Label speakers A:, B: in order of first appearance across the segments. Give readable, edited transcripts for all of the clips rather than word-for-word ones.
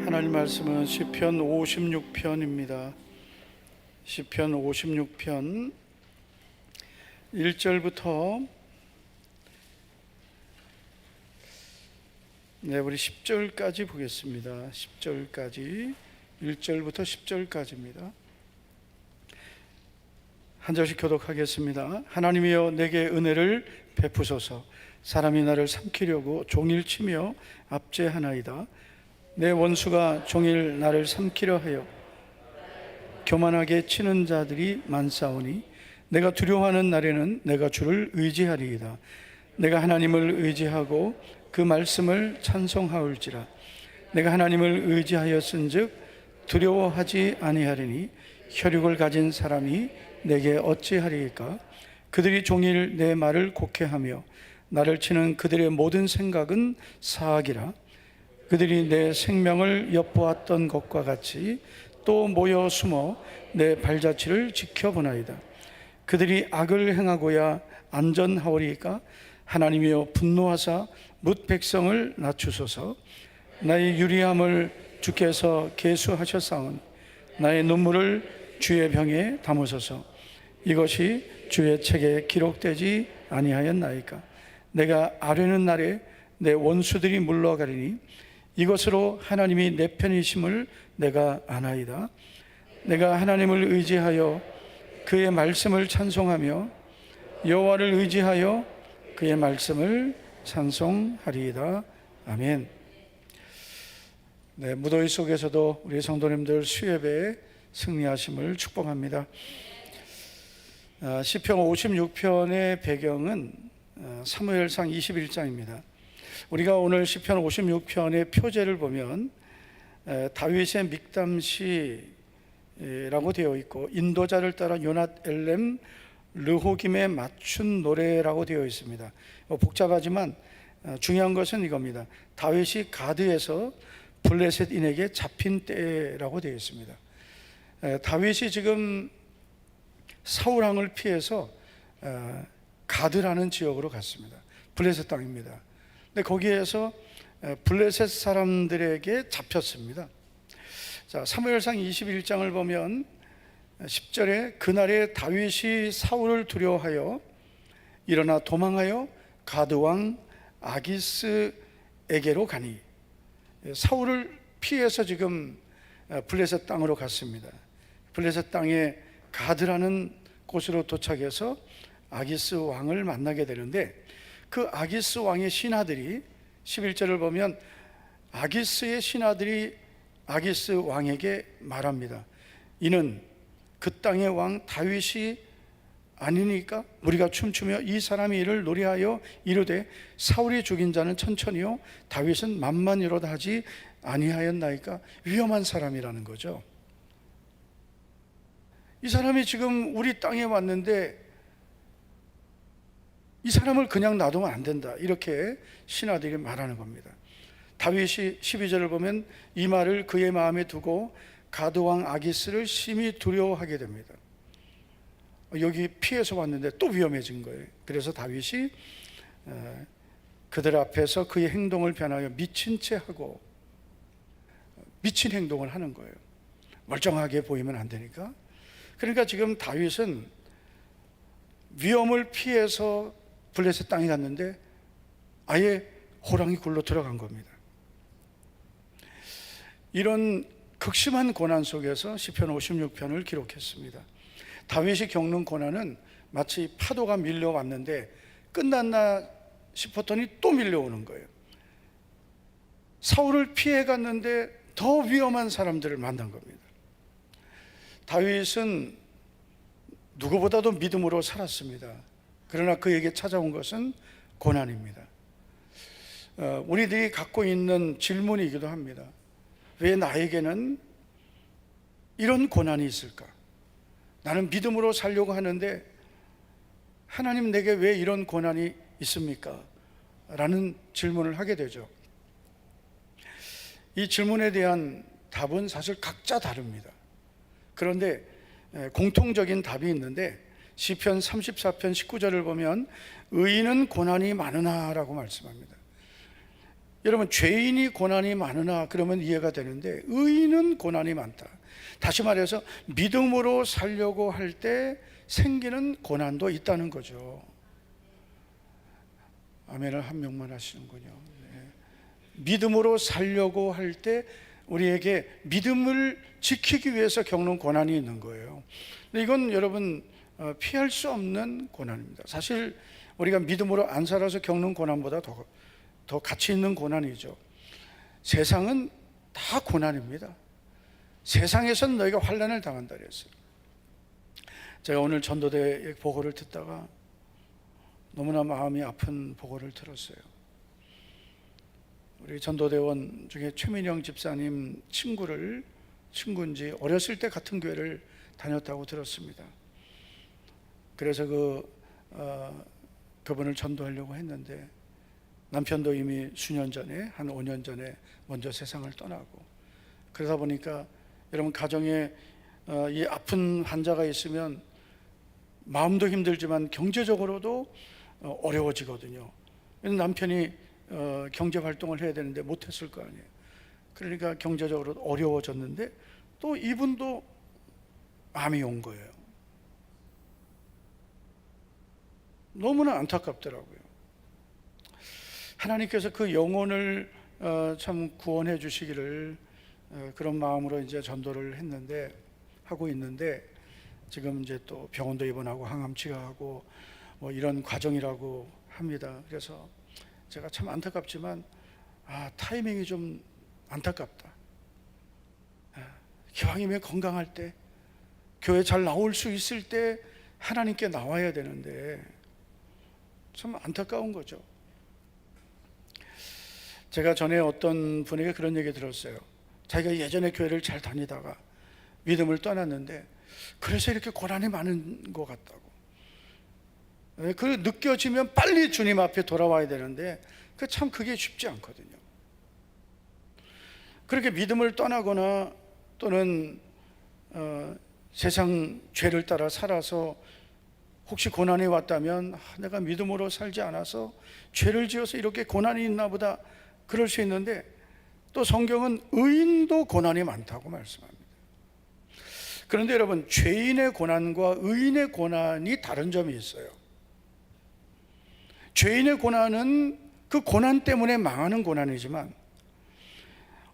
A: 하나님 말씀은 시편 56편입니다. 시편 56편 1절부터 우리 10절까지 보겠습니다. 10절까지 1절부터 10절까지입니다. 한 절씩 교독하겠습니다. 하나님이여 내게 은혜를 베푸소서. 사람이 나를 삼키려고 종일 치며 압제하나이다. 내 원수가 종일 나를 삼키려 하여 교만하게 치는 자들이 많사오니 내가 두려워하는 날에는 내가 주를 의지하리이다. 내가 하나님을 의지하고 그 말씀을 찬송하올지라. 내가 하나님을 의지하였은즉 두려워하지 아니하리니 혈육을 가진 사람이 내게 어찌하리이까. 그들이 종일 내 말을 곡해하며 나를 치는 그들의 모든 생각은 사악이라. 그들이 내 생명을 엿보았던 것과 같이 또 모여 숨어 내 발자취를 지켜보나이다. 그들이 악을 행하고야 안전하오리이까. 하나님이여 분노하사 뭇 백성을 낮추소서. 나의 유리함을 주께서 계수하셨사오니 나의 눈물을 주의 병에 담으소서. 이것이 주의 책에 기록되지 아니하였나이까. 내가 아뢰는 날에 내 원수들이 물러가리니 이것으로 하나님이 내 편이심을 내가 아나이다. 내가 하나님을 의지하여 그의 말씀을 찬송하며 여호와를 의지하여 그의 말씀을 찬송하리이다. 아멘. 무더위 속에서도 우리 성도님들 수예배에 승리하심을 축복합니다. 시편 56편의 배경은 사무엘상 21장입니다. 우리가 오늘 시편 56편의 표제를 보면 다윗의 믹담시라고 되어 있고 인도자를 따라 요낫 엘렘 르호김에 맞춘 노래라고 되어 있습니다. 복잡하지만 중요한 것은 이겁니다. 다윗이 가드에서 블레셋인에게 잡힌 때라고 되어 있습니다. 다윗이 지금 사울왕을 피해서 가드라는 지역으로 갔습니다. 블레셋 땅입니다. 근데 거기에서 블레셋 사람들에게 잡혔습니다. 자, 사무엘상 21장을 보면 10절에 그날에 다윗이 사울을 두려워하여 일어나 도망하여 가드왕 아기스에게로 가니, 사울을 피해서 지금 블레셋 땅으로 갔습니다. 블레셋 땅에 가드라는 곳으로 도착해서 아기스 왕을 만나게 되는데, 그 아기스 왕의 신하들이 11절을 보면 아기스의 신하들이 아기스 왕에게 말합니다. 이는 그 땅의 왕 다윗이 아니니까 우리가 춤추며 이 사람이 이를 노래하여 이르되 사울이 죽인 자는 천천히요 다윗은 만만이로다 하지 아니하였나이까. 위험한 사람이라는 거죠. 이 사람이 지금 우리 땅에 왔는데 이 사람을 그냥 놔두면 안 된다, 이렇게 신하들이 말하는 겁니다. 다윗이 12절을 보면 이 말을 그의 마음에 두고 가드왕 아기스를 심히 두려워하게 됩니다. 여기 피해서 왔는데 또 위험해진 거예요. 그래서 다윗이 그들 앞에서 그의 행동을 변하여 미친 채 하고 미친 행동을 하는 거예요. 멀쩡하게 보이면 안 되니까. 그러니까 지금 다윗은 위험을 피해서 블레셋 땅에 갔는데 아예 호랑이 굴로 들어간 겁니다. 이런 극심한 고난 속에서 시편 56편을 기록했습니다. 다윗이 겪는 고난은 마치 파도가 밀려왔는데 끝났나 싶었더니 또 밀려오는 거예요. 사울을 피해 갔는데 더 위험한 사람들을 만난 겁니다. 다윗은 누구보다도 믿음으로 살았습니다. 그러나 그에게 찾아온 것은 고난입니다. 우리들이 갖고 있는 질문이기도 합니다. 왜 나에게는 이런 고난이 있을까? 나는 믿음으로 살려고 하는데 하나님 내게 왜 이런 고난이 있습니까? 라는 질문을 하게 되죠. 이 질문에 대한 답은 사실 각자 다릅니다. 그런데 공통적인 답이 있는데 시편 34편 19절을 보면 의인은 고난이 많으나 라고 말씀합니다. 여러분, 죄인이 고난이 많으나 그러면 이해가 되는데, 의인은 고난이 많다. 다시 말해서 믿음으로 살려고 할 때 생기는 고난도 있다는 거죠. 아멘을 한 명만 하시는군요. 네. 믿음으로 살려고 할 때 우리에게 믿음을 지키기 위해서 겪는 고난이 있는 거예요. 근데 이건 여러분 피할 수 없는 고난입니다. 사실 우리가 믿음으로 안 살아서 겪는 고난보다 더 가치 있는 고난이죠. 세상은 다 고난입니다. 세상에선 너희가 환난을 당한다 그랬어요. 제가 오늘 전도대 보고를 듣다가 너무나 마음이 아픈 보고를 들었어요. 우리 전도대원 중에 최민영 집사님 친구인지 어렸을 때 같은 교회를 다녔다고 들었습니다. 그래서 그분을 전도하려고 했는데 남편도 이미 수년 전에, 한 5년 전에 먼저 세상을 떠나고, 그러다 보니까 여러분, 가정에 이 아픈 환자가 있으면 마음도 힘들지만 경제적으로도 어려워지거든요. 남편이 경제 활동을 해야 되는데 못했을 거 아니에요. 그러니까 경제적으로 어려워졌는데 또 이분도 암이 온 거예요. 너무나 안타깝더라고요. 하나님께서 그 영혼을 참 구원해 주시기를 그런 마음으로 이제 전도를 하고 있는데, 지금 이제 또 병원도 입원하고 항암 치료하고 뭐 이런 과정이라고 합니다. 그래서 제가 참 안타깝지만 타이밍이 좀 안타깝다. 기왕이면 건강할 때, 교회 잘 나올 수 있을 때 하나님께 나와야 되는데 참 안타까운 거죠. 제가 전에 어떤 분에게 그런 얘기 들었어요. 자기가 예전에 교회를 잘 다니다가 믿음을 떠났는데 그래서 이렇게 고난이 많은 것 같다고. 그 느껴지면 빨리 주님 앞에 돌아와야 되는데 참 그게 쉽지 않거든요. 그렇게 믿음을 떠나거나 또는 세상 죄를 따라 살아서 혹시 고난이 왔다면 내가 믿음으로 살지 않아서 죄를 지어서 이렇게 고난이 있나 보다, 그럴 수 있는데, 또 성경은 의인도 고난이 많다고 말씀합니다. 그런데 여러분, 죄인의 고난과 의인의 고난이 다른 점이 있어요. 죄인의 고난은 그 고난 때문에 망하는 고난이지만,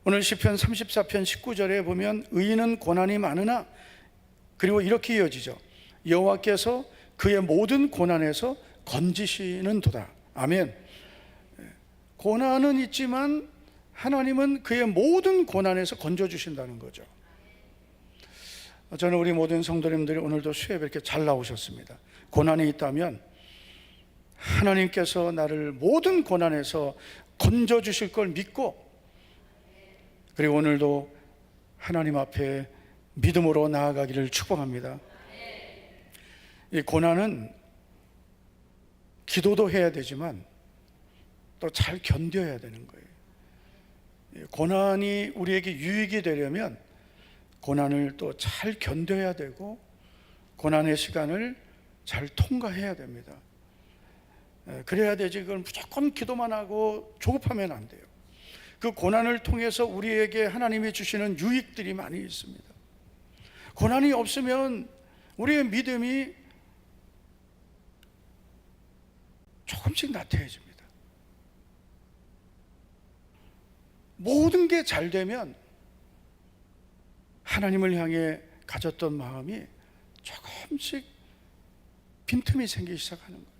A: 오늘 시편 34편 19절에 보면 의인은 고난이 많으나, 그리고 이렇게 이어지죠. 여호와께서 그의 모든 고난에서 건지시는 도다. 아멘. 고난은 있지만 하나님은 그의 모든 고난에서 건져주신다는 거죠. 저는 우리 모든 성도님들이 오늘도 수협에 이렇게 잘 나오셨습니다. 고난이 있다면 하나님께서 나를 모든 고난에서 건져주실 걸 믿고, 그리고 오늘도 하나님 앞에 믿음으로 나아가기를 축복합니다. 이 고난은 기도도 해야 되지만 또 잘 견뎌야 되는 거예요. 고난이 우리에게 유익이 되려면 고난을 또 잘 견뎌야 되고 고난의 시간을 잘 통과해야 됩니다. 그래야 되지, 그걸 무조건 기도만 하고 조급하면 안 돼요. 그 고난을 통해서 우리에게 하나님이 주시는 유익들이 많이 있습니다. 고난이 없으면 우리의 믿음이 조금씩 나태해집니다. 모든 게 잘 되면 하나님을 향해 가졌던 마음이 조금씩 빈틈이 생기기 시작하는 거예요.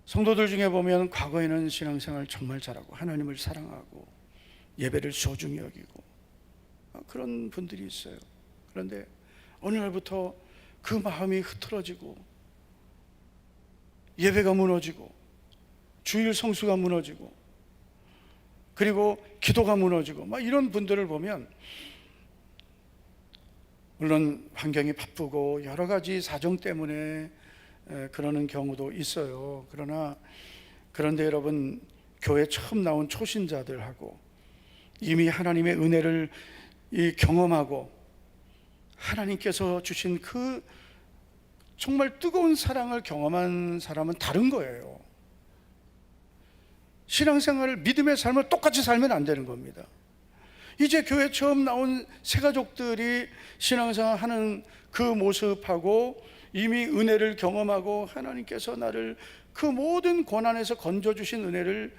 A: 성도들 중에 보면 과거에는 신앙생활 정말 잘하고 하나님을 사랑하고 예배를 소중히 여기고 그런 분들이 있어요. 그런데 어느 날부터 그 마음이 흐트러지고 예배가 무너지고 주일 성수가 무너지고 그리고 기도가 무너지고 막 이런 분들을 보면, 물론 환경이 바쁘고 여러 가지 사정 때문에 그러는 경우도 있어요. 그런데 여러분, 교회 처음 나온 초신자들하고 이미 하나님의 은혜를 경험하고 하나님께서 주신 그 정말 뜨거운 사랑을 경험한 사람은 다른 거예요. 신앙생활을, 믿음의 삶을 똑같이 살면 안 되는 겁니다. 이제 교회 처음 나온 새가족들이 신앙생활 하는 그 모습하고 이미 은혜를 경험하고 하나님께서 나를 그 모든 고난에서 건져주신 은혜를,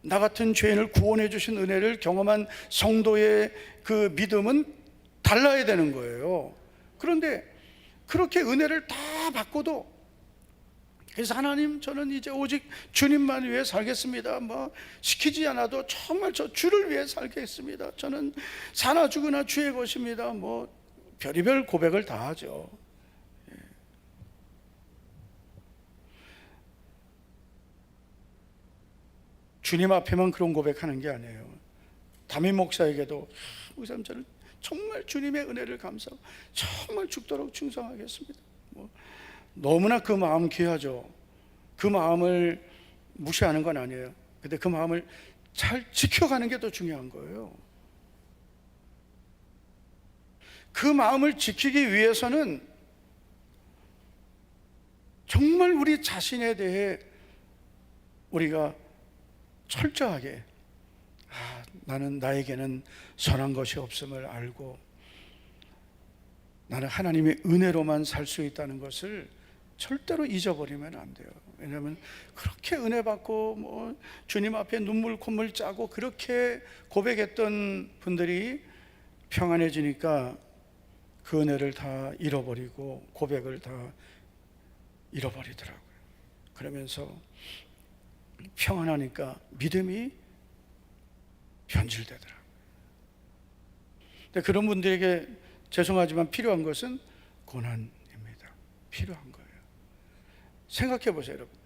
A: 나 같은 죄인을 구원해 주신 은혜를 경험한 성도의 그 믿음은 달라야 되는 거예요. 그런데 그렇게 은혜를 다 받고도, 그래서 하나님, 저는 이제 오직 주님만 위해 살겠습니다, 뭐 시키지 않아도 정말 저 주를 위해 살겠습니다, 저는 사나 죽으나 주의 것입니다, 뭐 별의별 고백을 다 하죠. 주님 앞에만 그런 고백하는 게 아니에요. 담임 목사에게도, 목사님 저는 정말 주님의 은혜를 감사하고 정말 죽도록 충성하겠습니다, 뭐 너무나 그 마음 귀하죠. 그 마음을 무시하는 건 아니에요. 근데 그 마음을 잘 지켜가는 게 더 중요한 거예요. 그 마음을 지키기 위해서는 정말 우리 자신에 대해 우리가 철저하게, 나는, 나에게는 선한 것이 없음을 알고 나는 하나님의 은혜로만 살 수 있다는 것을 절대로 잊어버리면 안 돼요. 왜냐하면 그렇게 은혜 받고 뭐 주님 앞에 눈물 콧물 짜고 그렇게 고백했던 분들이 평안해지니까 그 은혜를 다 잃어버리고 고백을 다 잃어버리더라고요. 그러면서 평안하니까 믿음이 변질되더라고요. 근데 그런 분들에게 죄송하지만 필요한 것은 고난입니다. 필요한 거예요. 생각해 보세요, 여러분.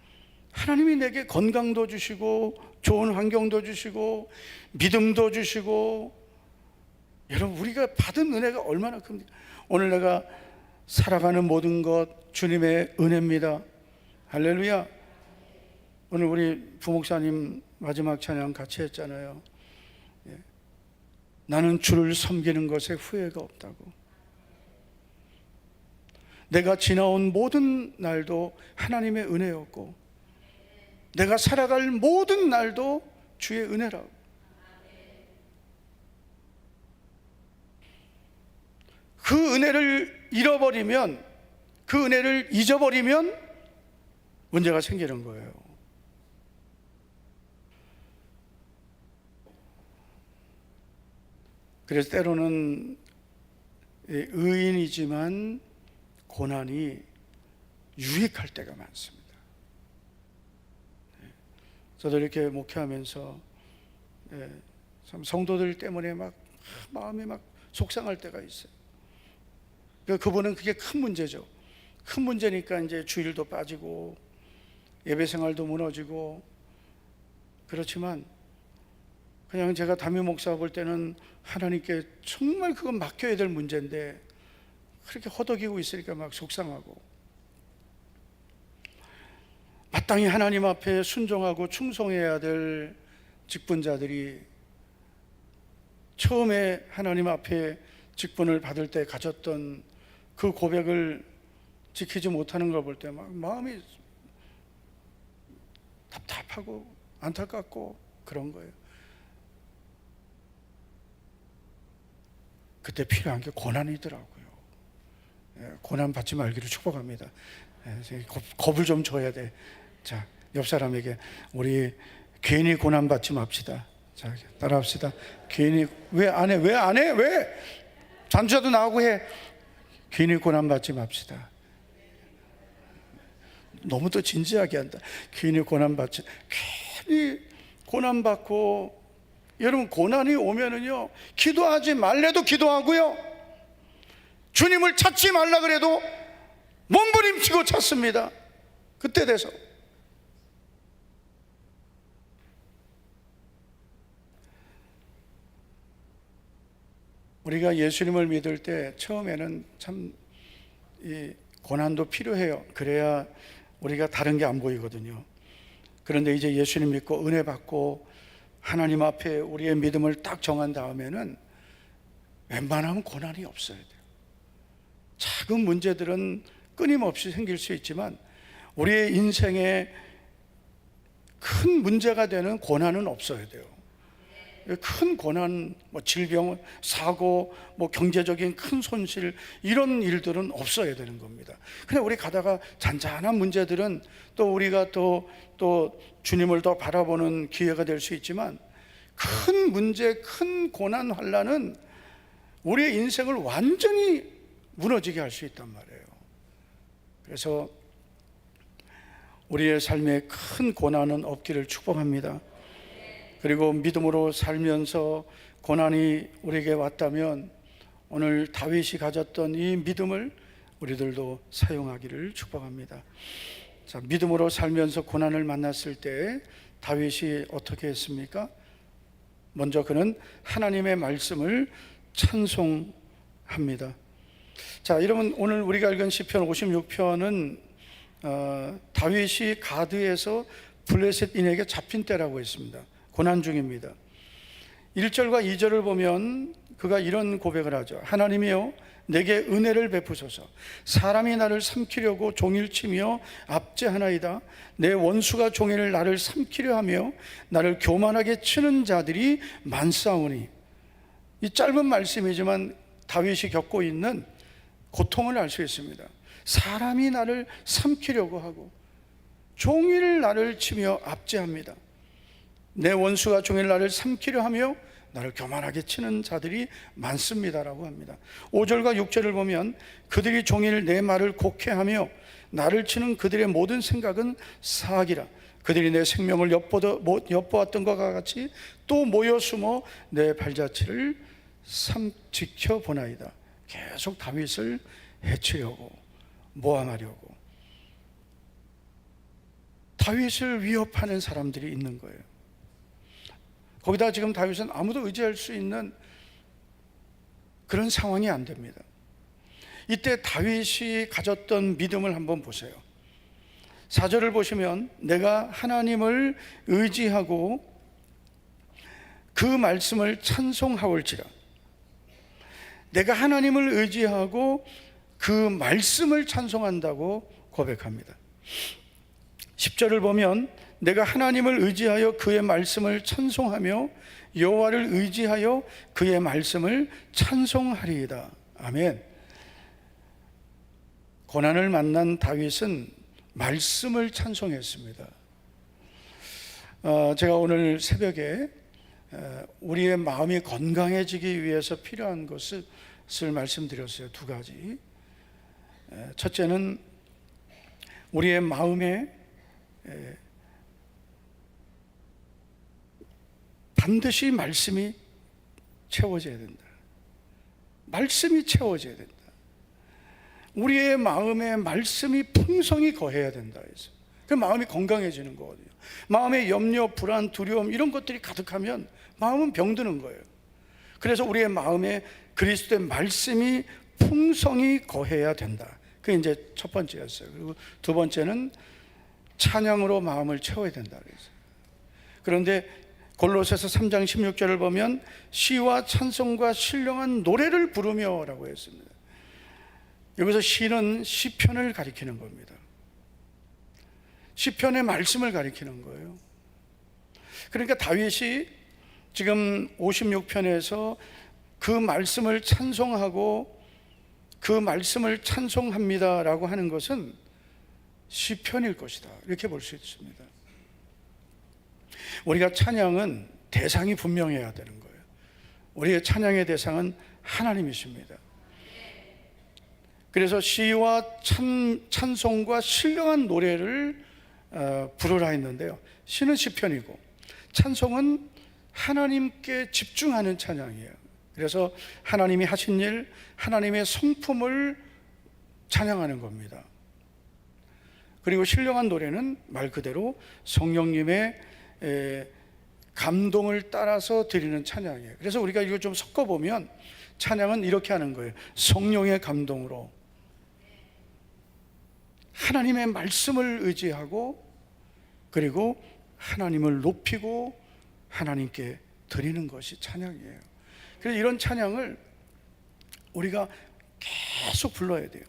A: 하나님이 내게 건강도 주시고 좋은 환경도 주시고 믿음도 주시고, 여러분 우리가 받은 은혜가 얼마나 큽니까? 오늘 내가 살아가는 모든 것 주님의 은혜입니다. 할렐루야. 오늘 우리 부목사님 마지막 찬양 같이 했잖아요. 나는 주를 섬기는 것에 후회가 없다고. 내가 지나온 모든 날도 하나님의 은혜였고 내가 살아갈 모든 날도 주의 은혜라고. 그 은혜를 잃어버리면, 그 은혜를 잊어버리면 문제가 생기는 거예요. 그래서 때로는 의인이지만 고난이 유익할 때가 많습니다. 저도 이렇게 목회하면서 참 성도들 때문에 막 마음이 막 속상할 때가 있어요. 그분은 그게 큰 문제죠. 큰 문제니까 이제 주일도 빠지고 예배 생활도 무너지고. 그렇지만 그냥 제가 담임 목사 볼 때는 하나님께 정말 그건 맡겨야 될 문제인데 그렇게 허덕이고 있으니까 막 속상하고, 마땅히 하나님 앞에 순종하고 충성해야 될 직분자들이 처음에 하나님 앞에 직분을 받을 때 가졌던 그 고백을 지키지 못하는 걸 볼 때 막 마음이 답답하고 안타깝고 그런 거예요. 그때 필요한 게 고난이더라고요. 고난 받지 말기를 축복합니다. 겁을 좀 줘야 돼. 자, 옆 사람에게 우리 괜히 고난 받지 맙시다. 자, 따라합시다. 괜히 왜 안 해? 왜 안 해? 왜? 잔주자도 나오고 해. 괜히 고난 받지 맙시다. 너무 또 진지하게 한다. 괜히 고난 받지. 괜히 고난 받고. 여러분, 고난이 오면은요, 기도하지 말래도 기도하고요, 주님을 찾지 말라 그래도 몸부림치고 찾습니다. 그때 돼서 우리가 예수님을 믿을 때 처음에는 참 이 고난도 필요해요. 그래야 우리가 다른 게 안 보이거든요. 그런데 이제 예수님 믿고 은혜 받고 하나님 앞에 우리의 믿음을 딱 정한 다음에는 웬만하면 고난이 없어야 돼요. 작은 문제들은 끊임없이 생길 수 있지만 우리의 인생에 큰 큰 문제가 되는 고난은 없어야 돼요. 큰 고난, 질병, 사고, 경제적인 큰 손실, 이런 일들은 없어야 되는 겁니다. 그냥 우리 가다가 잔잔한 문제들은 또 우리가 또 주님을 더 바라보는 기회가 될 수 있지만, 큰 문제, 큰 고난, 환난은 우리의 인생을 완전히 무너지게 할 수 있단 말이에요. 그래서 우리의 삶에 큰 고난은 없기를 축복합니다. 그리고 믿음으로 살면서 고난이 우리에게 왔다면 오늘 다윗이 가졌던 이 믿음을 우리들도 사용하기를 축복합니다. 자, 믿음으로 살면서 고난을 만났을 때 다윗이 어떻게 했습니까? 먼저 그는 하나님의 말씀을 찬송합니다. 자, 여러분, 오늘 우리가 읽은 시편 56편은 다윗이 가드에서 블레셋인에게 잡힌 때라고 했습니다. 고난 중입니다. 1절과 2절을 보면 그가 이런 고백을 하죠. 하나님이여 내게 은혜를 베푸소서. 사람이 나를 삼키려고 종일 치며 압제하나이다. 내 원수가 종일 나를 삼키려 하며 나를 교만하게 치는 자들이 많사오니. 이 짧은 말씀이지만 다윗이 겪고 있는 고통을 알 수 있습니다. 사람이 나를 삼키려고 하고 종일 나를 치며 압제합니다. 내 원수가 종일 나를 삼키려 하며 나를 교만하게 치는 자들이 많습니다라고 합니다. 5절과 6절을 보면 그들이 종일 내 말을 곡해하며 나를 치는 그들의 모든 생각은 사악이라. 그들이 내 생명을 엿보았던 것과 같이 또 모여 숨어 내 발자취를 지켜보나이다. 계속 다윗을 해치려고, 모함하려고, 다윗을 위협하는 사람들이 있는 거예요. 거기다 지금 다윗은 아무도 의지할 수 있는 그런 상황이 안 됩니다. 이때 다윗이 가졌던 믿음을 한번 보세요. 4절을 보시면 내가 하나님을 의지하고 그 말씀을 찬송하올지라. 내가 하나님을 의지하고 그 말씀을 찬송한다고 고백합니다. 10절을 보면 내가 하나님을 의지하여 그의 말씀을 찬송하며 여호와를 의지하여 그의 말씀을 찬송하리이다. 아멘. 고난을 만난 다윗은 말씀을 찬송했습니다. 제가 오늘 새벽에 우리의 마음이 건강해지기 위해서 필요한 것을 말씀드렸어요. 두 가지. 첫째는 우리의 마음에 반드시 말씀이 채워져야 된다. 말씀이 채워져야 된다. 우리의 마음에 말씀이 풍성히 거해야 된다 해서 그 마음이 건강해지는 거거든요. 마음에 염려, 불안, 두려움 이런 것들이 가득하면 마음은 병드는 거예요. 그래서 우리의 마음에 그리스도의 말씀이 풍성히 거해야 된다. 그게 이제 첫 번째였어요. 그리고 두 번째는 찬양으로 마음을 채워야 된다 그랬어요. 그런데 골로새서 3장 16절을 보면 시와 찬송과 신령한 노래를 부르며 라고 했습니다. 여기서 시는 시편을 가리키는 겁니다. 시편의 말씀을 가리키는 거예요. 그러니까 다윗이 지금 56편에서 그 말씀을 찬송하고 그 말씀을 찬송합니다 라고 하는 것은 시편일 것이다, 이렇게 볼 수 있습니다. 우리가 찬양은 대상이 분명해야 되는 거예요. 우리의 찬양의 대상은 하나님이십니다. 그래서 시와 찬송과 신령한 노래를 부르라 했는데요, 시는 시편이고 찬송은 하나님께 집중하는 찬양이에요. 그래서 하나님이 하신 일, 하나님의 성품을 찬양하는 겁니다. 그리고 신령한 노래는 말 그대로 성령님의 감동을 따라서 드리는 찬양이에요. 그래서 우리가 이거 좀 섞어보면 찬양은 이렇게 하는 거예요. 성령의 감동으로 하나님의 말씀을 의지하고 그리고 하나님을 높이고 하나님께 드리는 것이 찬양이에요. 그래서 이런 찬양을 우리가 계속 불러야 돼요.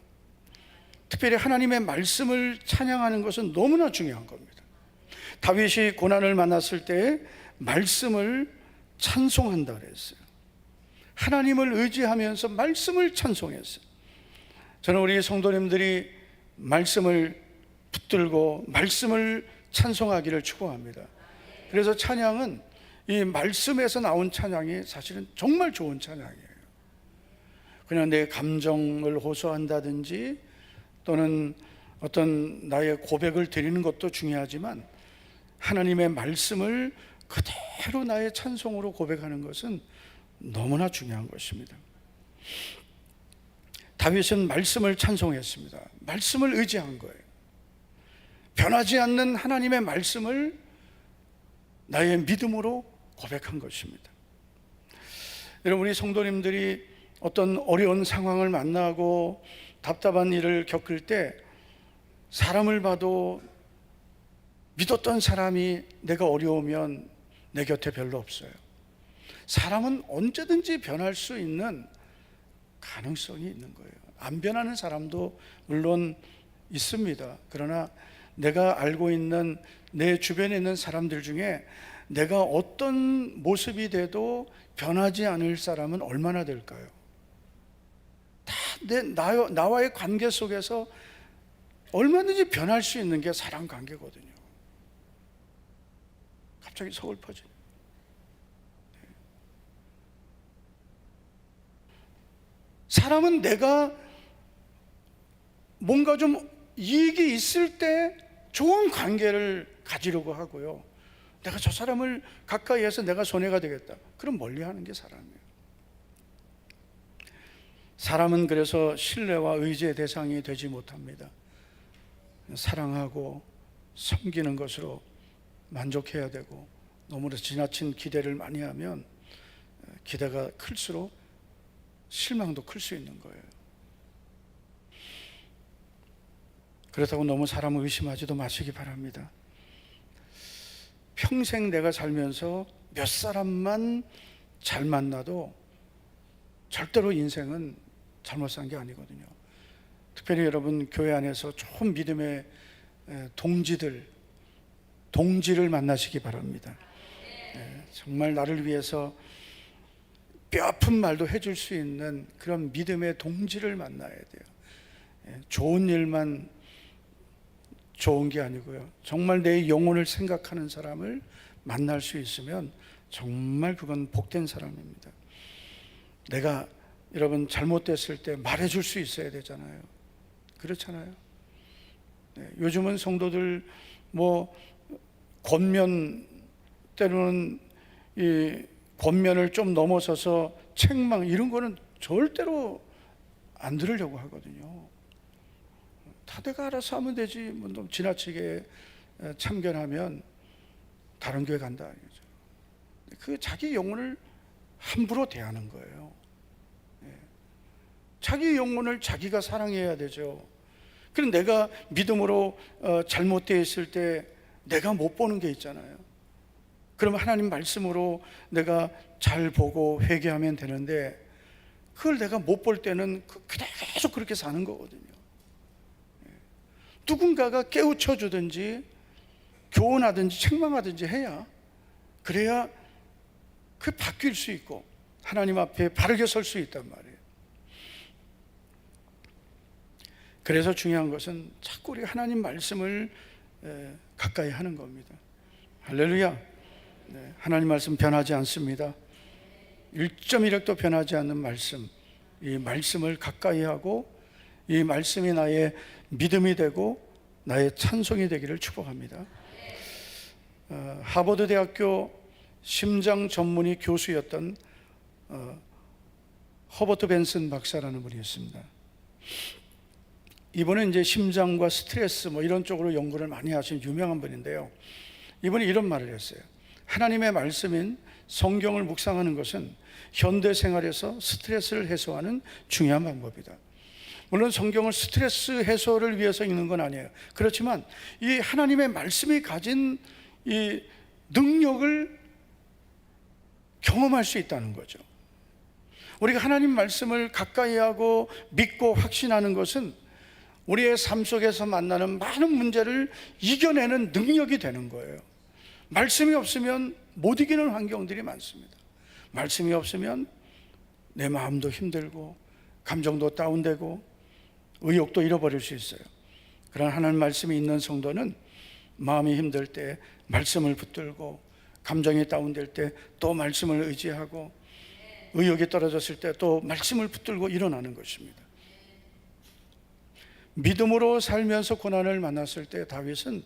A: 특별히 하나님의 말씀을 찬양하는 것은 너무나 중요한 겁니다. 다윗이 고난을 만났을 때 말씀을 찬송한다 그랬어요. 하나님을 의지하면서 말씀을 찬송했어요. 저는 우리 성도님들이 말씀을 붙들고 말씀을 찬송하기를 축복합니다. 그래서 찬양은 이 말씀에서 나온 찬양이 사실은 정말 좋은 찬양이에요. 그냥 내 감정을 호소한다든지 또는 어떤 나의 고백을 드리는 것도 중요하지만 하나님의 말씀을 그대로 나의 찬송으로 고백하는 것은 너무나 중요한 것입니다. 다윗은 말씀을 찬송했습니다. 말씀을 의지한 거예요. 변하지 않는 하나님의 말씀을 나의 믿음으로 고백한 것입니다. 여러분, 우리 성도님들이 어떤 어려운 상황을 만나고 답답한 일을 겪을 때 사람을 봐도 믿었던 사람이 내가 어려우면 내 곁에 별로 없어요. 사람은 언제든지 변할 수 있는 가능성이 있는 거예요. 안 변하는 사람도 물론 있습니다. 그러나 내가 알고 있는 내 주변에 있는 사람들 중에 내가 어떤 모습이 돼도 변하지 않을 사람은 얼마나 될까요? 다 나와의 관계 속에서 얼마든지 변할 수 있는 게 사람 관계거든요. 갑자기 서글퍼지네. 사람은 내가 뭔가 좀 이익이 있을 때 좋은 관계를 가지려고 하고요. 내가 저 사람을 가까이 해서 내가 손해가 되겠다. 그럼 멀리하는 게 사람이에요. 사람은 그래서 신뢰와 의지의 대상이 되지 못합니다. 사랑하고 섬기는 것으로 만족해야 되고 너무나 지나친 기대를 많이 하면 기대가 클수록 실망도 클 수 있는 거예요. 그렇다고 너무 사람을 의심하지도 마시기 바랍니다. 평생 내가 살면서 몇 사람만 잘 만나도 절대로 인생은 잘못 산 게 아니거든요. 특별히 여러분 교회 안에서 좋은 믿음의 동지를 만나시기 바랍니다. 정말 나를 위해서 뼈아픈 말도 해줄 수 있는 그런 믿음의 동지를 만나야 돼요. 좋은 일만 좋은 게 아니고요. 정말 내 영혼을 생각하는 사람을 만날 수 있으면 정말 그건 복된 사람입니다. 내가 여러분 잘못됐을 때 말해줄 수 있어야 되잖아요. 그렇잖아요. 요즘은 성도들 권면, 때로는 이 권면을 좀 넘어서서 책망 이런 거는 절대로 안 들으려고 하거든요. 다 내가 알아서 하면 되지. 뭐 너무 지나치게 참견하면 다른 교회 간다. 그 자기 영혼을 함부로 대하는 거예요. 자기 영혼을 자기가 사랑해야 되죠. 그럼 내가 믿음으로 잘못되어 있을 때 내가 못 보는 게 있잖아요. 그러면 하나님 말씀으로 내가 잘 보고 회개하면 되는데 그걸 내가 못 볼 때는 계속 그렇게 사는 거거든요. 누군가가 깨우쳐 주든지 교훈하든지 책망하든지 해야 그래야 그 바뀔 수 있고 하나님 앞에 바르게 설 수 있단 말이에요. 그래서 중요한 것은 자꾸 우리 하나님 말씀을 가까이 하는 겁니다. 할렐루야. 하나님 말씀 변하지 않습니다. 1.1획도 변하지 않는 말씀, 이 말씀을 가까이 하고 이 말씀이 나의 믿음이 되고 나의 찬송이 되기를 축복합니다. 하버드 대학교 심장 전문의 교수였던 허버트 벤슨 박사라는 분이 있습니다. 이분은 이제 심장과 스트레스 이런 쪽으로 연구를 많이 하신 유명한 분인데요. 이분이 이런 말을 했어요. 하나님의 말씀인 성경을 묵상하는 것은 현대 생활에서 스트레스를 해소하는 중요한 방법이다. 물론 성경을 스트레스 해소를 위해서 읽는 건 아니에요. 그렇지만 이 하나님의 말씀이 가진 이 능력을 경험할 수 있다는 거죠. 우리가 하나님 말씀을 가까이 하고 믿고 확신하는 것은 우리의 삶 속에서 만나는 많은 문제를 이겨내는 능력이 되는 거예요. 말씀이 없으면 못 이기는 환경들이 많습니다. 말씀이 없으면 내 마음도 힘들고 감정도 다운되고 의욕도 잃어버릴 수 있어요. 그러나 하나님 말씀이 있는 성도는 마음이 힘들 때 말씀을 붙들고, 감정이 다운될 때 또 말씀을 의지하고, 의욕이 떨어졌을 때 또 말씀을 붙들고 일어나는 것입니다. 믿음으로 살면서 고난을 만났을 때 다윗은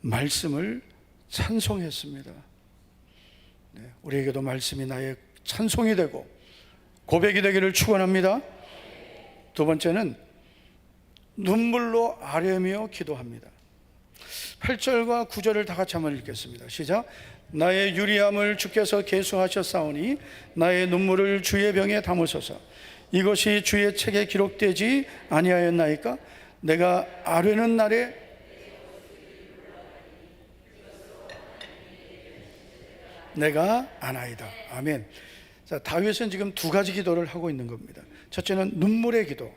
A: 말씀을 찬송했습니다. 우리에게도 말씀이 나의 찬송이 되고 고백이 되기를 축원합니다. 두 번째는 눈물로 아뢰며 기도합니다. 8절과 9절을 다 같이 한번 읽겠습니다. 시작. 나의 유리함을 주께서 계수하셨사오니 나의 눈물을 주의 병에 담으소서. 이것이 주의 책에 기록되지 아니하였나이까? 내가 아뢰는 날에 내가 아나이다. 아멘. 자, 다윗은 지금 두 가지 기도를 하고 있는 겁니다. 첫째는 눈물의 기도.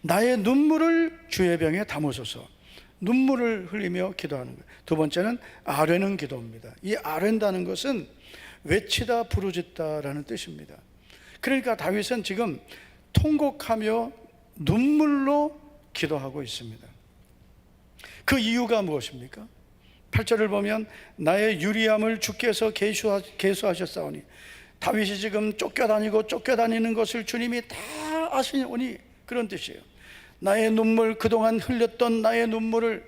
A: 나의 눈물을 주의 병에 담으소서. 눈물을 흘리며 기도하는 거예요. 두 번째는 아뢰는 기도입니다. 이 아뢰다는 것은 외치다 부르짖다라는 뜻입니다. 그러니까 다윗은 지금 통곡하며 눈물로 기도하고 있습니다. 그 이유가 무엇입니까? 8절을 보면 나의 유리함을 주께서 계수하셨사오니, 다윗이 지금 쫓겨다니는 것을 주님이 다 아시오니, 그런 뜻이에요. 나의 눈물, 그동안 흘렸던 나의 눈물을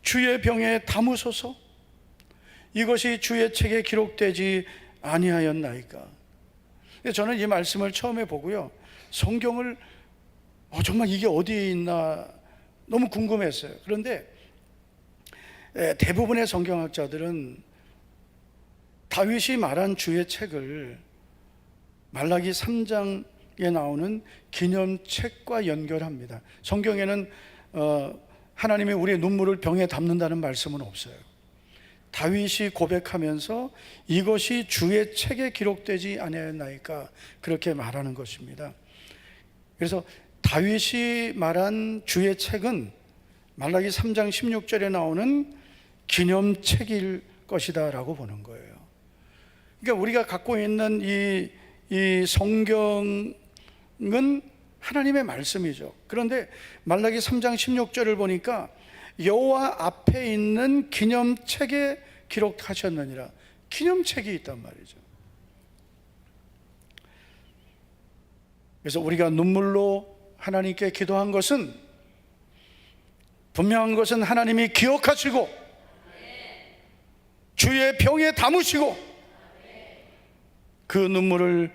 A: 주의 병에 담으소서. 이것이 주의 책에 기록되지 아니하였나이까? 저는 이 말씀을 처음에 보고요, 성경을 정말 이게 어디에 있나 너무 궁금했어요. 그런데 대부분의 성경학자들은 다윗이 말한 주의 책을 말라기 3장에 나오는 기념책과 연결합니다. 성경에는 하나님이 우리의 눈물을 병에 담는다는 말씀은 없어요. 다윗이 고백하면서 이것이 주의 책에 기록되지 아니하였나이까, 그렇게 말하는 것입니다. 그래서 다윗이 말한 주의 책은 말라기 3장 16절에 나오는 기념책일 것이다 라고 보는 거예요. 그러니까 우리가 갖고 있는 이 성경은 하나님의 말씀이죠. 그런데 말라기 3장 16절을 보니까 여호와 앞에 있는 기념책에 기록하셨느니라, 기념책이 있단 말이죠. 그래서 우리가 눈물로 하나님께 기도한 것은, 분명한 것은 하나님이 기억하시고 주의 병에 담으시고 그 눈물을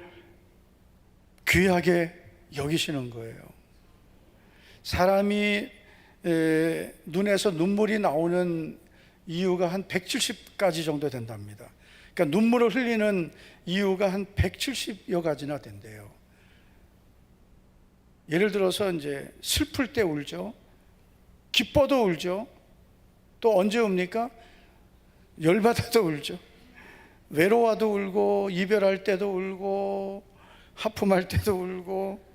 A: 귀하게 여기시는 거예요. 사람이 눈에서 눈물이 나오는 이유가 한 170가지 정도 된답니다. 그러니까 눈물을 흘리는 이유가 한 170여 가지나 된대요. 예를 들어서 이제 슬플 때 울죠. 기뻐도 울죠. 또 언제 웁니까? 열받아도 울죠. 외로워도 울고, 이별할 때도 울고, 하품할 때도 울고.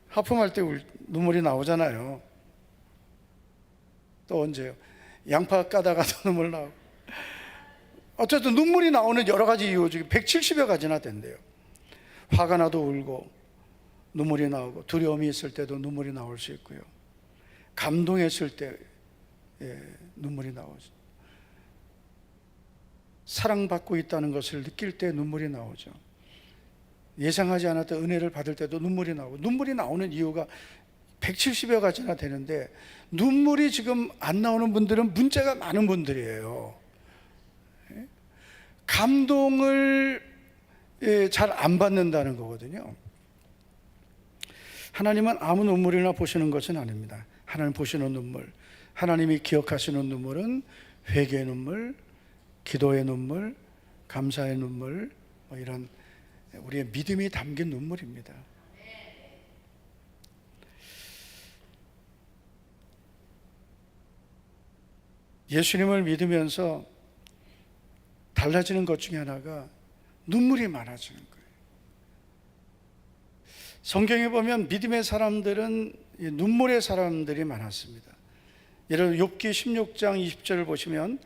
A: 하품할 때 눈물이 나오잖아요. 또 언제요? 양파 까다가도 눈물 나오고. 어쨌든 눈물이 나오는 여러 가지 이유 중에 170여 가지나 된대요. 화가 나도 울고 눈물이 나오고, 두려움이 있을 때도 눈물이 나올 수 있고요. 감동했을 때 눈물이 나오죠. 사랑받고 있다는 것을 느낄 때 눈물이 나오죠. 예상하지 않았던 은혜를 받을 때도 눈물이 나오고, 눈물이 나오는 이유가 170여 가지나 되는데, 눈물이 지금 안 나오는 분들은 문제가 많은 분들이에요. 감동을 잘 안 받는다는 거거든요. 하나님은 아무 눈물이나 보시는 것은 아닙니다. 하나님 보시는 눈물, 하나님이 기억하시는 눈물은 회개의 눈물, 기도의 눈물, 감사의 눈물, 이런 우리의 믿음이 담긴 눈물입니다. 예수님을 믿으면서 달라지는 것 중에 하나가 눈물이 많아지는 거예요. 성경에 보면 믿음의 사람들은 이 눈물의 사람들이 많았습니다. 예를 들어 욥기 16장 20절을 보시면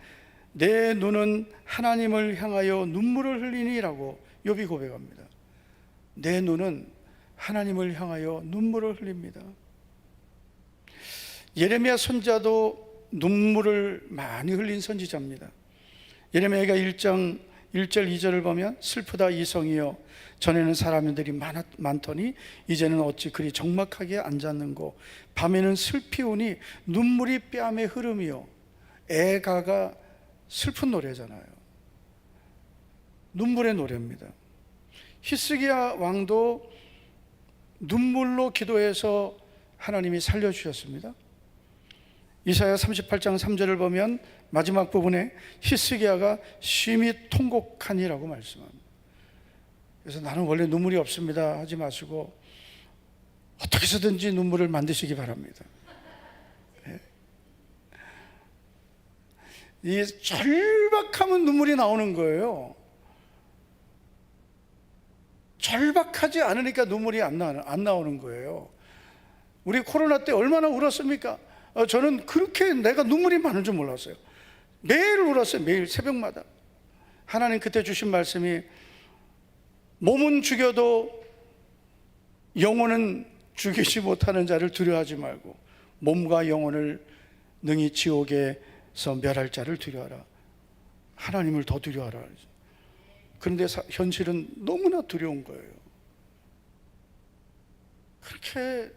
A: 내 눈은 하나님을 향하여 눈물을 흘리니라고 욥이 고백합니다. 내 눈은 하나님을 향하여 눈물을 흘립니다. 예레미야 선지자도 눈물을 많이 흘린 선지자입니다. 예레미야가 1장 1절 2절을 보면 슬프다 이성이여 전에는 사람들이 많더니 이제는 어찌 그리 적막하게 앉았는고 밤에는 슬피 우니 눈물이 뺨에 흐름이요. 애가가 슬픈 노래잖아요. 눈물의 노래입니다. 히스기야 왕도 눈물로 기도해서 하나님이 살려주셨습니다. 이사야 38장 3절을 보면 마지막 부분에 히스기야가 심히 통곡하니라고 말씀합니다. 그래서 나는 원래 눈물이 없습니다 하지 마시고 어떻게 해서든지 눈물을 만드시기 바랍니다. 이 절박하면 눈물이 나오는 거예요. 절박하지 않으니까 눈물이 안 나오는 거예요. 우리 코로나 때 얼마나 울었습니까? 저는 그렇게 내가 눈물이 많은 줄 몰랐어요. 매일 울었어요. 매일 새벽마다. 하나님 그때 주신 말씀이 몸은 죽여도 영혼은 죽이지 못하는 자를 두려워하지 말고 몸과 영혼을 능히 지옥에서 멸할 자를 두려워하라. 하나님을 더 두려워하라. 그런데 현실은 너무나 두려운 거예요. 그렇게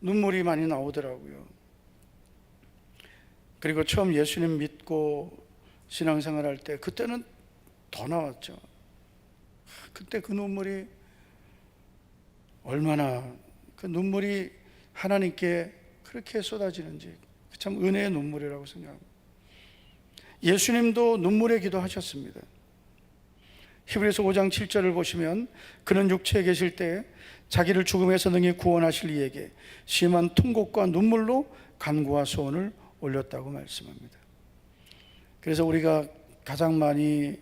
A: 눈물이 많이 나오더라고요. 그리고 처음 예수님 믿고 신앙생활 할 때 그때는 더 나왔죠. 그때 그 눈물이 얼마나 그 눈물이 하나님께 그렇게 쏟아지는지 참 은혜의 눈물이라고 생각합니다. 예수님도 눈물의 기도하셨습니다. 히브리서 5장 7절을 보시면 그는 육체에 계실 때 자기를 죽음에서 능히 구원하실 이에게 심한 통곡과 눈물로 간구와 소원을 올렸다고 말씀합니다. 그래서 우리가 가장 많이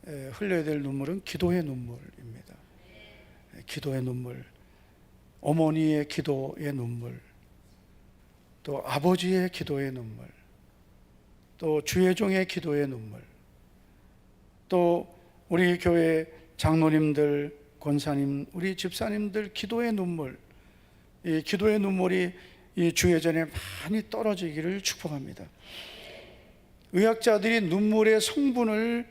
A: 흘려야 될 눈물은 기도의 눈물입니다. 기도의 눈물, 어머니의 기도의 눈물, 또 아버지의 기도의 눈물, 또 주의 종의 기도의 눈물, 또 우리 교회 장로님들, 권사님, 우리 집사님들 기도의 눈물, 이 기도의 눈물이 이 주의 전에 많이 떨어지기를 축복합니다. 의학자들이 눈물의 성분을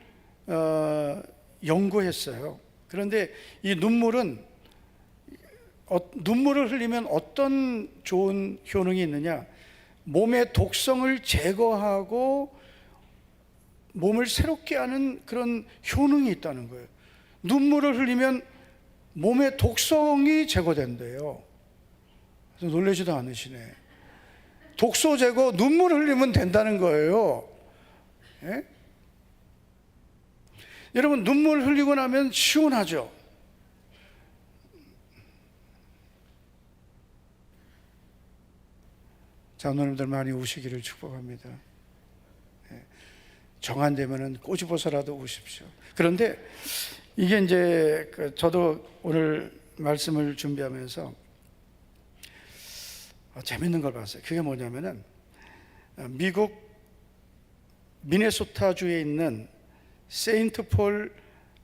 A: 연구했어요. 그런데 이 눈물은 눈물을 흘리면 어떤 좋은 효능이 있느냐? 몸의 독성을 제거하고 몸을 새롭게 하는 그런 효능이 있다는 거예요. 눈물을 흘리면 몸의 독성이 제거된대요. 그래서 놀라지도 않으시네. 독소 제거, 눈물을 흘리면 된다는 거예요. 예? 여러분, 눈물 흘리고 나면 시원하죠? 장로님들 많이 우시기를 축복합니다. 정한되면은 꼬집어서라도 우십시오. 그런데 이게 이제 저도 오늘 말씀을 준비하면서 재밌는 걸 봤어요. 그게 뭐냐면은 미국 미네소타주에 있는 세인트 폴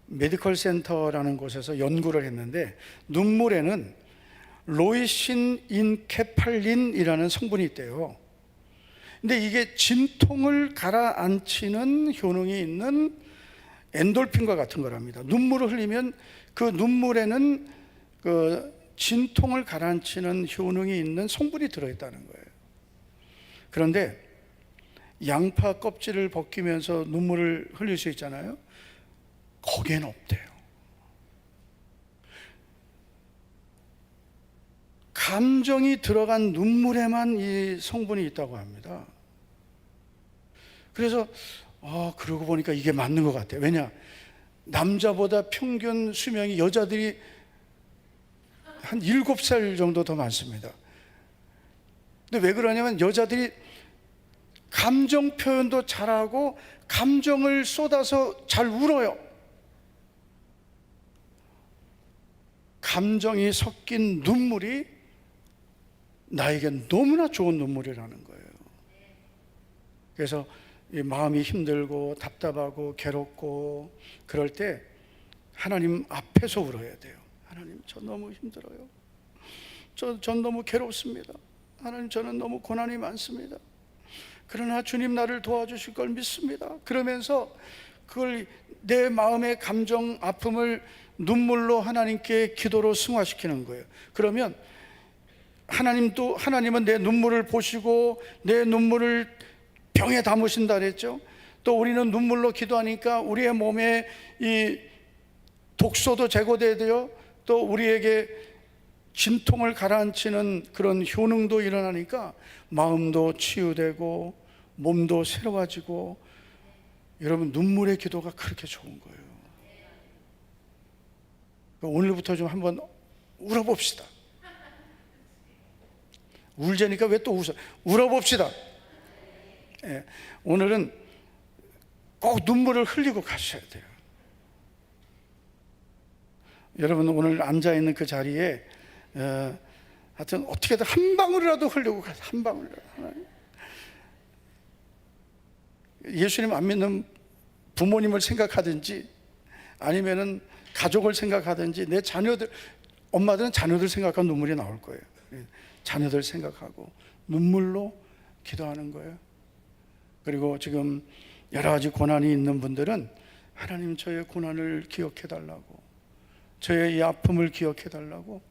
A: 메디컬 센터라는 곳에서 연구를 했는데 눈물에는 로이신 인케팔린이라는 성분이 있대요. 근데 이게 진통을 가라앉히는 효능이 있는 엔돌핀과 같은 거랍니다. 눈물을 흘리면 그 눈물에는 그 진통을 가라앉히는 효능이 있는 성분이 들어있다는 거예요. 그런데 양파 껍질을 벗기면서 눈물을 흘릴 수 있잖아요. 거기에는 없대요. 감정이 들어간 눈물에만 이 성분이 있다고 합니다. 그래서 그러고 보니까 이게 맞는 것 같아요. 왜냐? 남자보다 평균 수명이 여자들이 한 7살 정도 더 많습니다. 근데 왜 그러냐면 여자들이 감정 표현도 잘하고 감정을 쏟아서 잘 울어요. 감정이 섞인 눈물이 나에게 너무나 좋은 눈물이라는 거예요. 그래서 이 마음이 힘들고 답답하고 괴롭고 그럴 때 하나님 앞에서 울어야 돼요. 하나님, 저 너무 힘들어요. 전 너무 괴롭습니다. 하나님, 저는 너무 고난이 많습니다. 그러나 주님 나를 도와주실 걸 믿습니다. 그러면서 그걸 내 마음의 감정 아픔을 눈물로 하나님께 기도로 승화시키는 거예요. 그러면 하나님은 내 눈물을 보시고 내 눈물을 병에 담으신다 그랬죠. 또 우리는 눈물로 기도하니까 우리의 몸에 이 독소도 제거되고요, 또 우리에게 진통을 가라앉히는 그런 효능도 일어나니까 마음도 치유되고 몸도 새로워지고, 여러분, 눈물의 기도가 그렇게 좋은 거예요. 오늘부터 좀 한번 울어봅시다. 울자니까 왜 또 웃어? 울어봅시다. 예, 오늘은 꼭 눈물을 흘리고 가셔야 돼요. 여러분, 오늘 앉아있는 그 자리에 하여튼 어떻게든 한 방울이라도 흘리고 가세요. 한 방울이라도. 예수님 안 믿는 부모님을 생각하든지 아니면은 가족을 생각하든지 내 자녀들, 엄마들은 자녀들 생각하면 눈물이 나올 거예요. 자녀들 생각하고 눈물로 기도하는 거예요. 그리고 지금 여러 가지 고난이 있는 분들은 하나님, 저의 고난을 기억해 달라고, 저의 이 아픔을 기억해 달라고,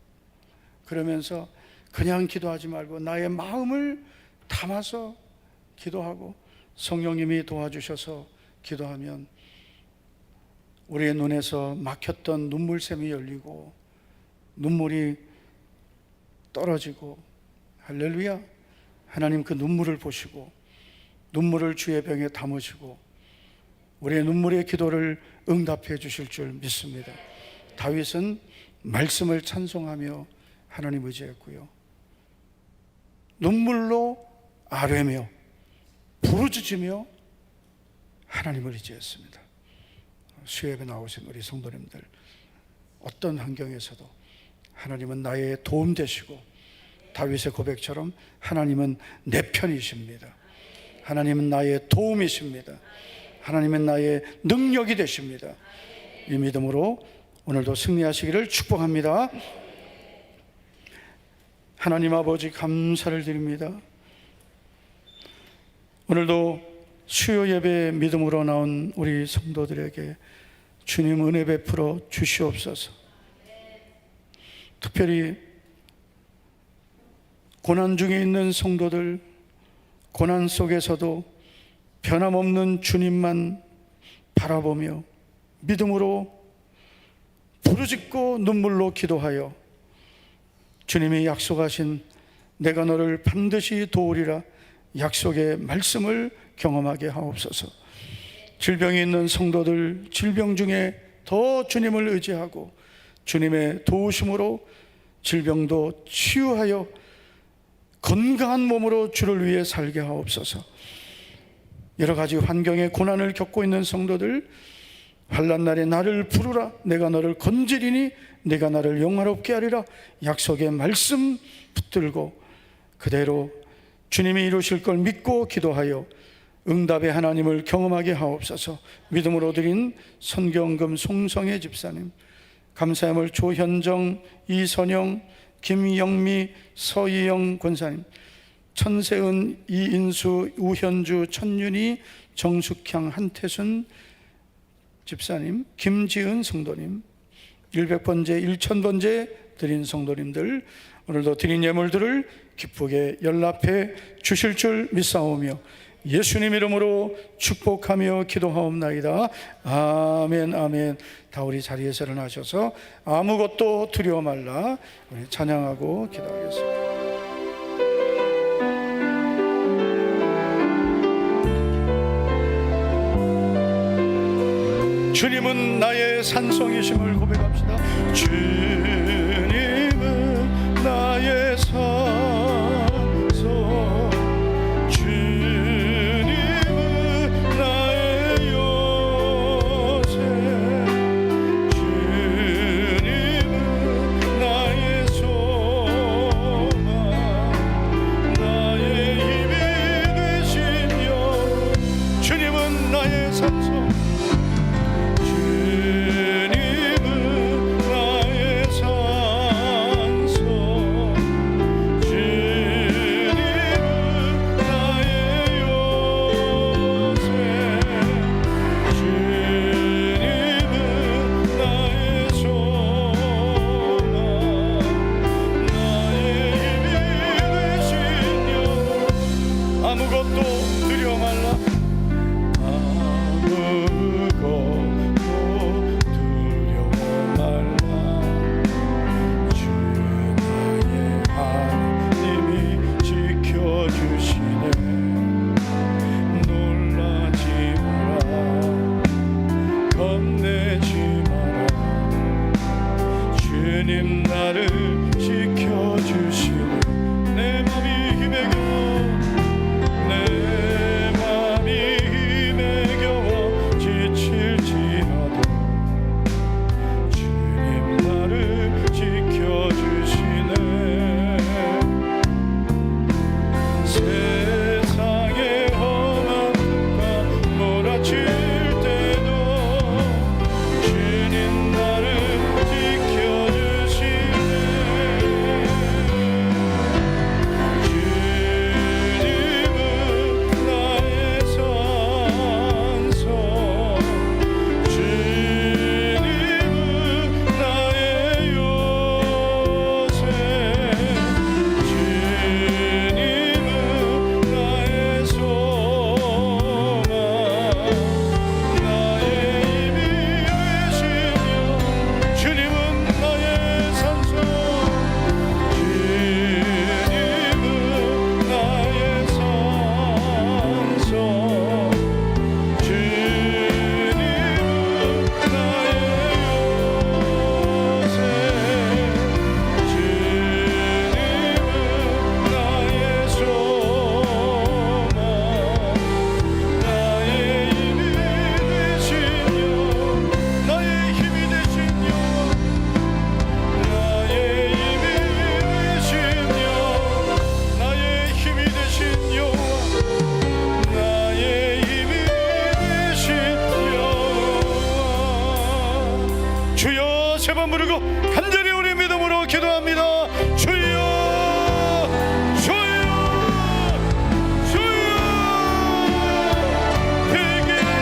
A: 그러면서 그냥 기도하지 말고 나의 마음을 담아서 기도하고 성령님이 도와주셔서 기도하면 우리의 눈에서 막혔던 눈물샘이 열리고 눈물이 떨어지고, 할렐루야, 하나님 그 눈물을 보시고 눈물을 주의 병에 담으시고 우리의 눈물의 기도를 응답해 주실 줄 믿습니다. 다윗은 말씀을 찬송하며 하나님 의지했고요, 눈물로 아뢰며 부르짖으며 하나님을 의지했습니다. 수협에 나오신 우리 성도님들, 어떤 환경에서도 하나님은 나의 도움 되시고 다윗의 고백처럼 하나님은 내 편이십니다. 하나님은 나의 도움이십니다. 하나님은 나의 능력이 되십니다. 이 믿음으로 오늘도 승리하시기를 축복합니다. 하나님 아버지, 감사를 드립니다. 오늘도 수요 예배 믿음으로 나온 우리 성도들에게 주님 은혜 베풀어 주시옵소서. 특별히 고난 중에 있는 성도들, 고난 속에서도 변함없는 주님만 바라보며 믿음으로 부르짖고 눈물로 기도하여 주님이 약속하신 내가 너를 반드시 도우리라 약속의 말씀을 경험하게 하옵소서. 질병이 있는 성도들, 질병 중에 더 주님을 의지하고 주님의 도우심으로 질병도 치유하여 건강한 몸으로 주를 위해 살게 하옵소서. 여러 가지 환경의 고난을 겪고 있는 성도들, 환난 날에 나를 부르라, 내가 너를 건지리니 내가 나를 영화롭게 하리라 약속의 말씀 붙들고 그대로 주님이 이루실 걸 믿고 기도하여 응답의 하나님을 경험하게 하옵소서. 믿음으로 드린 선경금 송성애 집사님, 감사함을 조현정, 이선영, 김영미, 서희영 권사님, 천세은, 이인수, 우현주, 천윤희, 정숙향, 한태순 집사님, 김지은 성도님, 100번째, 1000번째 드린 성도님들, 오늘도 드린 예물들을 기쁘게 연락해 주실 줄 믿사오며 예수님 이름으로 축복하며 기도하옵나이다. 아멘, 아멘. 다 우리 자리에서 일어나셔서 아무것도 두려워 말라 우리 찬양하고 기도하겠습니다. 주님은 나의 산성이심을 고백합시다. 주님은 나의 산성, 주님은 나의 요새, 주님은 나의 소망, 나의 산소 주님 나를 지켜주시네. 내 맘이 힘에 겨워 내 맘이 힘에 겨워 지칠지라도 주님 나를 지켜주시네. 세상의 험한 과 몰아칠 때도 주님 나를 주여 세 번 부르고 간절히 우리 믿음으로 기도합니다. 주여